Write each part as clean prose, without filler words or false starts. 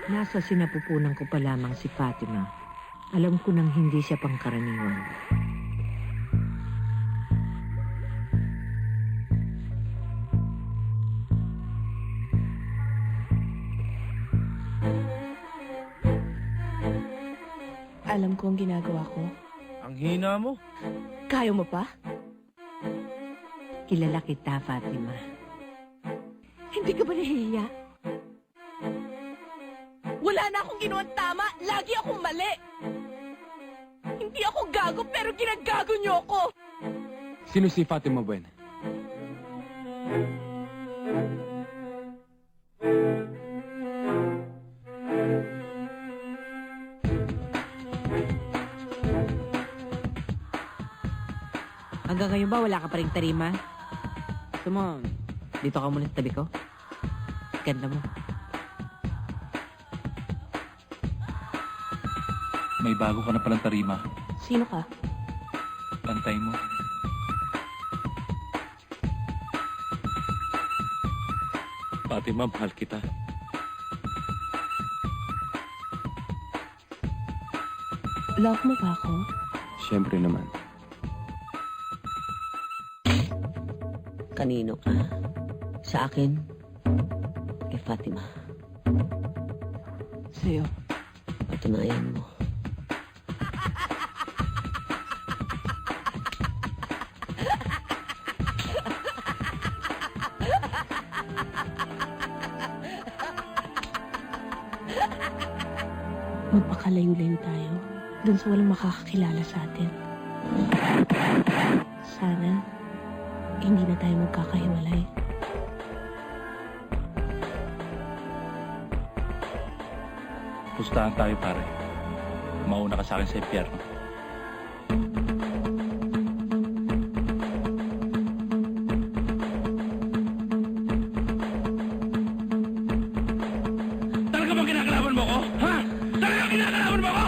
Nasa sinapupunan ko pa lamang si Fatima. Alam ko nang hindi siya pangkaraniwan. Alam ko ang ginagawa ko. Ang hina mo. Kaya mo pa? Kilala kita, Fatima. Hindi ka ba nahihiya? Wala na akong ginawang tama. Lagi akong mali. Hindi ako gago pero ginagago niyo ako. Sino si Fatima Buen? Hanggang ngayon ba wala ka pa rin tarima? Gusto mo, dito ka muna sa tabi ko? Ganda mo. May bago ka na palang tarima. Sino ka? Pantay mo. Fatima, mahal kita. Love mo ba ako? Siyempre naman. Kanino ka? Sa akin? Kay Fatima. Sa'yo. Patunayan mo. Magpakalayo-layo tayo. Dun sa walang makakakilala sa atin. Sana, hindi na tayo magkakahiwalay. Pustahan tayo, pare. Mauna ka sa akin sa impyerno. Talaga bang kinakalaban mo ko? Ha? Talaga kinakalaban mo ko?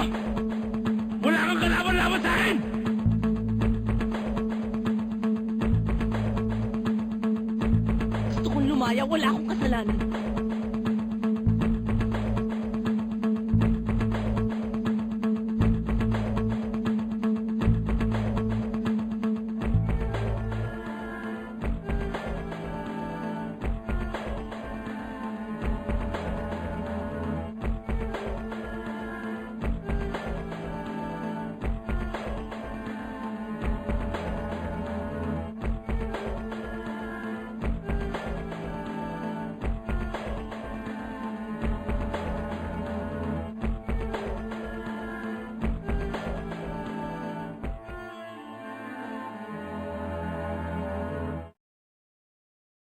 Wala kang kalaban-laban sa akin! Gusto kong lumaya, wala akong kasalanan.